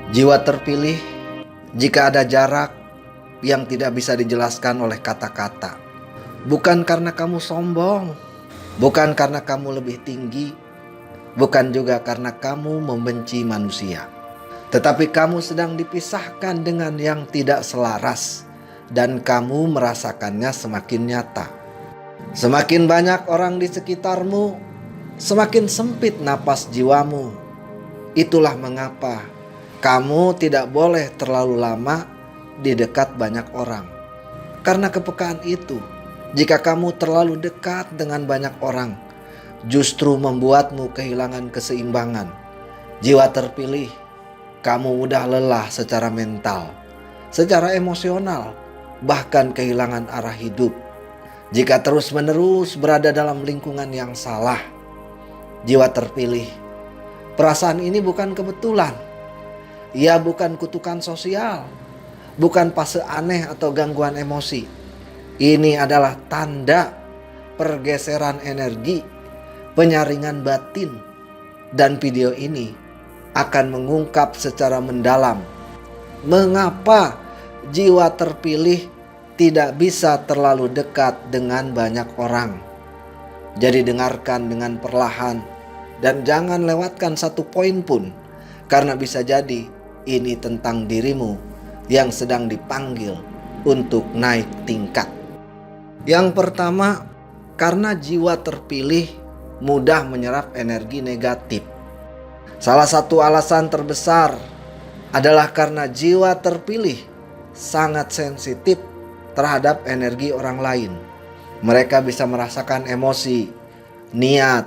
Jiwa terpilih jika ada jarak yang tidak bisa dijelaskan oleh kata-kata. Bukan karena kamu sombong, bukan karena kamu lebih tinggi, bukan juga karena kamu membenci manusia. Tetapi kamu sedang dipisahkan dengan yang tidak selaras dan kamu merasakannya semakin nyata. Semakin banyak orang di sekitarmu, semakin sempit napas jiwamu. Itulah mengapa kamu tidak boleh terlalu lama di dekat banyak orang. Karena kepekaan itu, jika kamu terlalu dekat dengan banyak orang, justru membuatmu kehilangan keseimbangan. Jiwa terpilih, kamu mudah lelah secara mental, secara emosional, bahkan kehilangan arah hidup. Jika terus-menerus berada dalam lingkungan yang salah, jiwa terpilih, perasaan ini bukan kebetulan. Ia bukan kutukan sosial, bukan fase aneh atau gangguan emosi. Ini adalah tanda pergeseran energi, penyaringan batin, dan video ini akan mengungkap secara mendalam mengapa jiwa terpilih tidak bisa terlalu dekat dengan banyak orang. Jadi dengarkan dengan perlahan dan jangan lewatkan satu poin pun, karena bisa jadi ini tentang dirimu yang sedang dipanggil untuk naik tingkat. Yang pertama, karena jiwa terpilih mudah menyerap energi negatif. Salah satu alasan terbesar adalah karena jiwa terpilih sangat sensitif terhadap energi orang lain. Mereka bisa merasakan emosi, niat,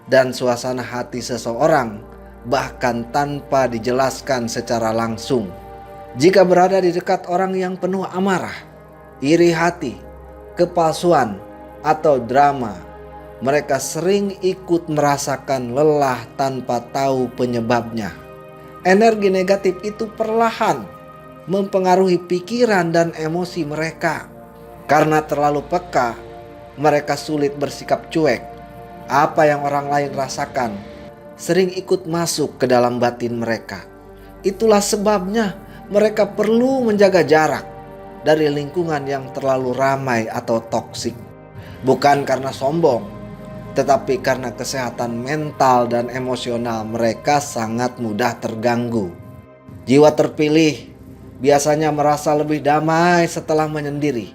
dan suasana hati seseorang bahkan tanpa dijelaskan secara langsung. Jika berada di dekat orang yang penuh amarah, iri hati, kepalsuan, atau drama, mereka sering ikut merasakan lelah tanpa tahu penyebabnya. Energi negatif itu perlahan mempengaruhi pikiran dan emosi mereka. Karena terlalu peka, mereka sulit bersikap cuek. Apa yang orang lain rasakan sering ikut masuk ke dalam batin mereka. Itulah sebabnya mereka perlu menjaga jarak dari lingkungan yang terlalu ramai atau toksik. Bukan karena sombong, tetapi karena kesehatan mental dan emosional mereka sangat mudah terganggu. Jiwa terpilih biasanya merasa lebih damai setelah menyendiri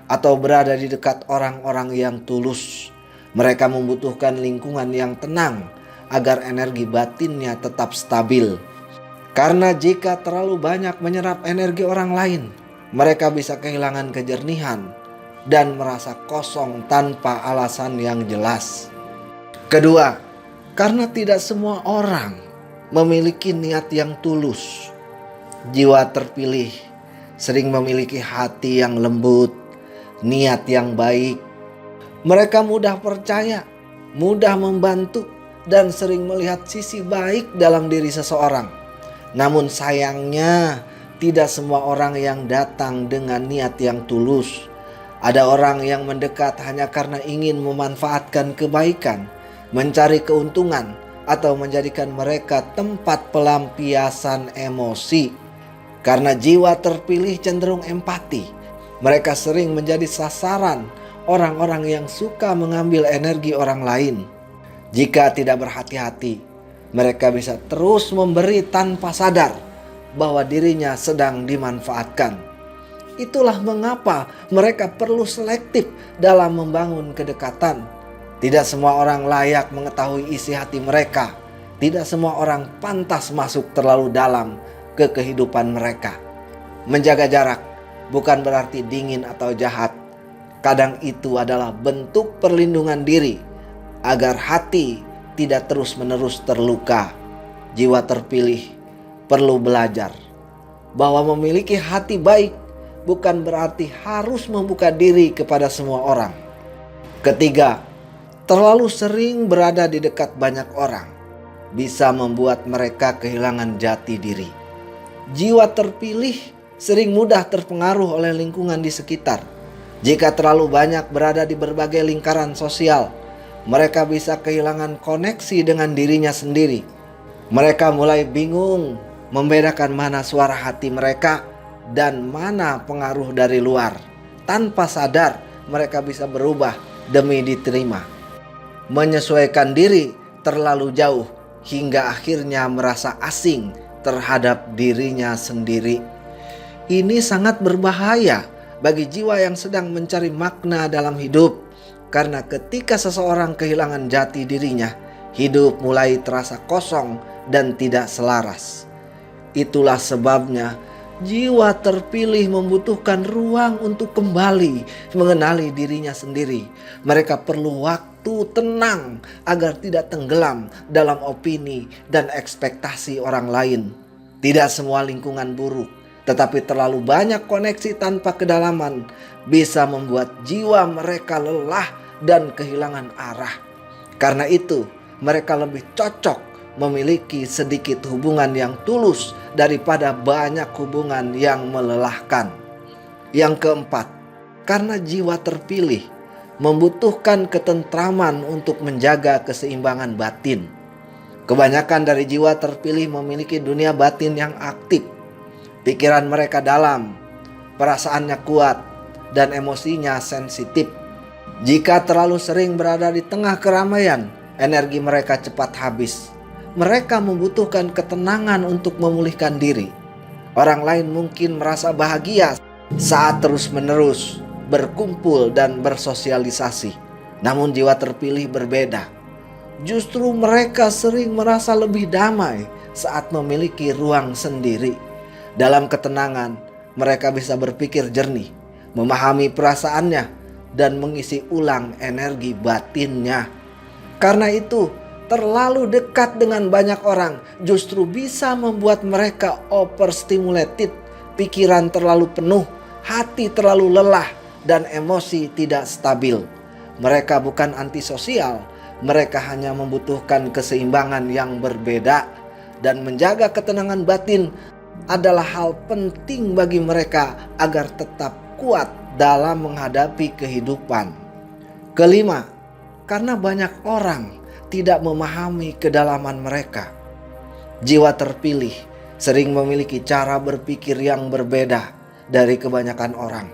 atau berada di dekat orang-orang yang tulus. Mereka membutuhkan lingkungan yang tenang agar energi batinnya tetap stabil. Karena jika terlalu banyak menyerap energi orang lain, mereka bisa kehilangan kejernihan dan merasa kosong tanpa alasan yang jelas. Kedua, karena tidak semua orang memiliki niat yang tulus. Jiwa terpilih sering memiliki hati yang lembut, niat yang baik. Mereka mudah percaya, mudah membantu, dan sering melihat sisi baik dalam diri seseorang. Namun sayangnya, tidak semua orang yang datang dengan niat yang tulus. Ada orang yang mendekat hanya karena ingin memanfaatkan kebaikan, mencari keuntungan, atau menjadikan mereka tempat pelampiasan emosi. Karena jiwa terpilih cenderung empati, mereka sering menjadi sasaran orang-orang yang suka mengambil energi orang lain. Jika tidak berhati-hati, mereka bisa terus memberi tanpa sadar bahwa dirinya sedang dimanfaatkan. Itulah mengapa mereka perlu selektif dalam membangun kedekatan. Tidak semua orang layak mengetahui isi hati mereka. Tidak semua orang pantas masuk terlalu dalam ke kehidupan mereka. Menjaga jarak bukan berarti dingin atau jahat. Kadang itu adalah bentuk perlindungan diri agar hati tidak terus-menerus terluka. Jiwa terpilih perlu belajar bahwa memiliki hati baik bukan berarti harus membuka diri kepada semua orang. Ketiga, terlalu sering berada di dekat banyak orang bisa membuat mereka kehilangan jati diri. Jiwa terpilih sering mudah terpengaruh oleh lingkungan di sekitar. Jika terlalu banyak berada di berbagai lingkaran sosial, mereka bisa kehilangan koneksi dengan dirinya sendiri. Mereka mulai bingung membedakan mana suara hati mereka dan mana pengaruh dari luar. Tanpa sadar, mereka bisa berubah demi diterima, menyesuaikan diri terlalu jauh hingga akhirnya merasa asing terhadap dirinya sendiri. Ini sangat berbahaya bagi jiwa yang sedang mencari makna dalam hidup, karena ketika seseorang kehilangan jati dirinya, hidup mulai terasa kosong dan tidak selaras. Itulah sebabnya jiwa terpilih membutuhkan ruang untuk kembali mengenali dirinya sendiri. Mereka perlu waktu tenang agar tidak tenggelam dalam opini dan ekspektasi orang lain. Tidak semua lingkungan buruk, tetapi terlalu banyak koneksi tanpa kedalaman bisa membuat jiwa mereka lelah dan kehilangan arah. Karena itu, mereka lebih cocok memiliki sedikit hubungan yang tulus daripada banyak hubungan yang melelahkan. Yang keempat, karena jiwa terpilih membutuhkan ketentraman untuk menjaga keseimbangan batin. Kebanyakan dari jiwa terpilih memiliki dunia batin yang aktif. Pikiran mereka dalam, perasaannya kuat, dan emosinya sensitif. Jika terlalu sering berada di tengah keramaian, energi mereka cepat habis. Mereka membutuhkan ketenangan untuk memulihkan diri. Orang lain mungkin merasa bahagia saat terus-menerus berkumpul dan bersosialisasi. Namun jiwa terpilih berbeda. Justru mereka sering merasa lebih damai saat memiliki ruang sendiri. Dalam ketenangan, mereka bisa berpikir jernih, memahami perasaannya, dan mengisi ulang energi batinnya. Karena itu, terlalu dekat dengan banyak orang justru bisa membuat mereka overstimulated, pikiran terlalu penuh, hati terlalu lelah, dan emosi tidak stabil. Mereka bukan antisosial, mereka hanya membutuhkan keseimbangan yang berbeda, dan menjaga ketenangan batin adalah hal penting bagi mereka agar tetap kuat dalam menghadapi kehidupan. Kelima, karena banyak orang tidak memahami kedalaman mereka. Jiwa terpilih sering memiliki cara berpikir yang berbeda dari kebanyakan orang.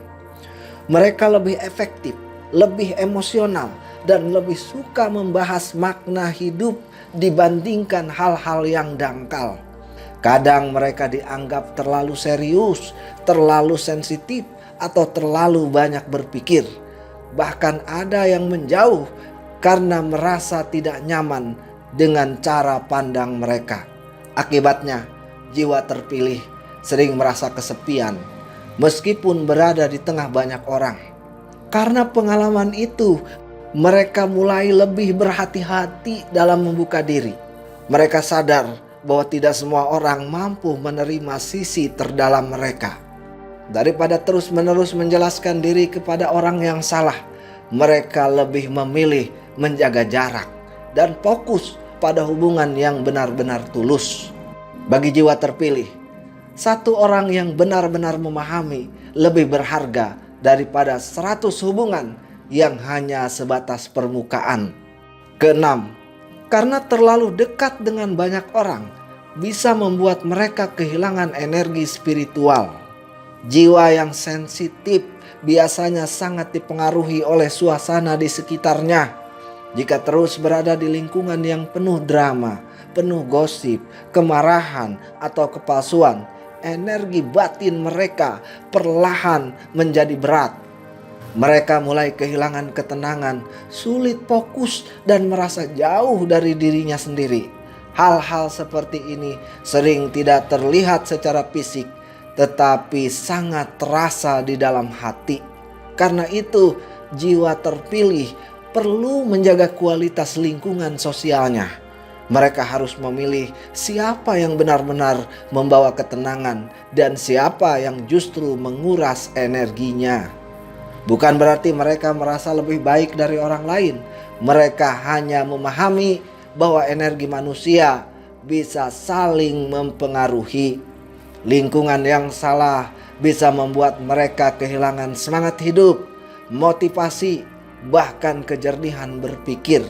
Mereka lebih efektif, lebih emosional, dan lebih suka membahas makna hidup dibandingkan hal-hal yang dangkal. Kadang mereka dianggap terlalu serius, terlalu sensitif, atau terlalu banyak berpikir. Bahkan ada yang menjauh karena merasa tidak nyaman dengan cara pandang mereka. Akibatnya, jiwa terpilih sering merasa kesepian meskipun berada di tengah banyak orang. Karena pengalaman itu, mereka mulai lebih berhati-hati dalam membuka diri. Mereka sadar bahwa tidak semua orang mampu menerima sisi terdalam mereka. Daripada terus-menerus menjelaskan diri kepada orang yang salah, mereka lebih memilih menjaga jarak dan fokus pada hubungan yang benar-benar tulus. Bagi jiwa terpilih, satu orang yang benar-benar memahami lebih berharga daripada 100 hubungan yang hanya sebatas permukaan. Keenam, karena terlalu dekat dengan banyak orang bisa membuat mereka kehilangan energi spiritual. Jiwa yang sensitif biasanya sangat dipengaruhi oleh suasana di sekitarnya. Jika terus berada di lingkungan yang penuh drama, penuh gosip, kemarahan, atau kepalsuan, energi batin mereka perlahan menjadi berat. Mereka mulai kehilangan ketenangan, sulit fokus, dan merasa jauh dari dirinya sendiri. Hal-hal seperti ini sering tidak terlihat secara fisik, tetapi sangat terasa di dalam hati. Karena itu, jiwa terpilih perlu menjaga kualitas lingkungan sosialnya. Mereka harus memilih siapa yang benar-benar membawa ketenangan dan siapa yang justru menguras energinya. Bukan berarti mereka merasa lebih baik dari orang lain. Mereka hanya memahami bahwa energi manusia bisa saling mempengaruhi. Lingkungan yang salah bisa membuat mereka kehilangan semangat hidup, motivasi, bahkan kejernihan berpikir.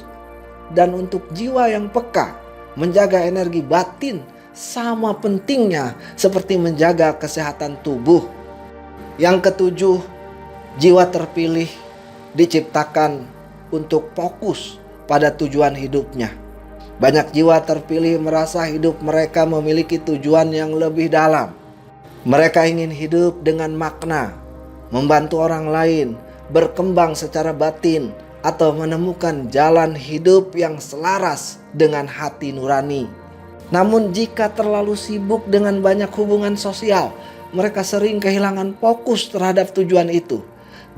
Dan untuk jiwa yang peka, menjaga energi batin sama pentingnya seperti menjaga kesehatan tubuh. Yang ketujuh, jiwa terpilih diciptakan untuk fokus pada tujuan hidupnya. Banyak jiwa terpilih merasa hidup mereka memiliki tujuan yang lebih dalam. Mereka ingin hidup dengan makna, membantu orang lain, berkembang secara batin, atau menemukan jalan hidup yang selaras dengan hati nurani. Namun jika terlalu sibuk dengan banyak hubungan sosial, mereka sering kehilangan fokus terhadap tujuan itu.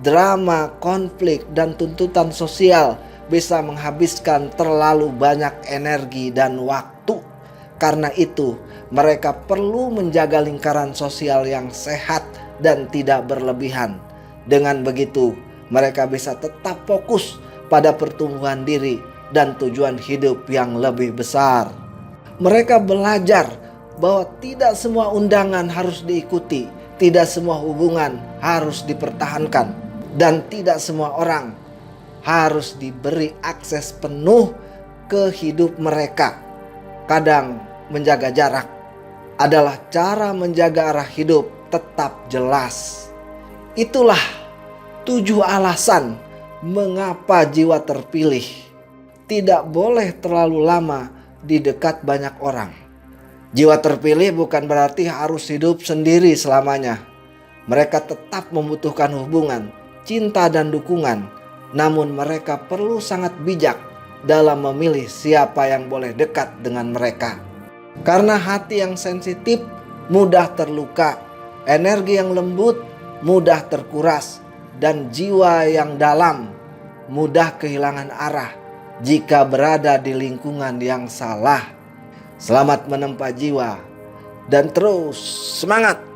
Drama, konflik, dan tuntutan sosial bisa menghabiskan terlalu banyak energi dan waktu. Karena itu, mereka perlu menjaga lingkaran sosial yang sehat dan tidak berlebihan. Dengan begitu, mereka bisa tetap fokus pada pertumbuhan diri dan tujuan hidup yang lebih besar. Mereka belajar bahwa tidak semua undangan harus diikuti, tidak semua hubungan harus dipertahankan, dan tidak semua orang harus diberi akses penuh ke hidup mereka. Kadang menjaga jarak adalah cara menjaga arah hidup tetap jelas. Itulah 7 alasan mengapa jiwa terpilih tidak boleh terlalu lama di dekat banyak orang. Jiwa terpilih bukan berarti harus hidup sendiri selamanya. Mereka tetap membutuhkan hubungan, cinta, dan dukungan. Namun mereka perlu sangat bijak dalam memilih siapa yang boleh dekat dengan mereka. Karena hati yang sensitif mudah terluka, energi yang lembut mudah terkuras, dan jiwa yang dalam mudah kehilangan arah jika berada di lingkungan yang salah. Selamat menempa jiwa dan terus semangat.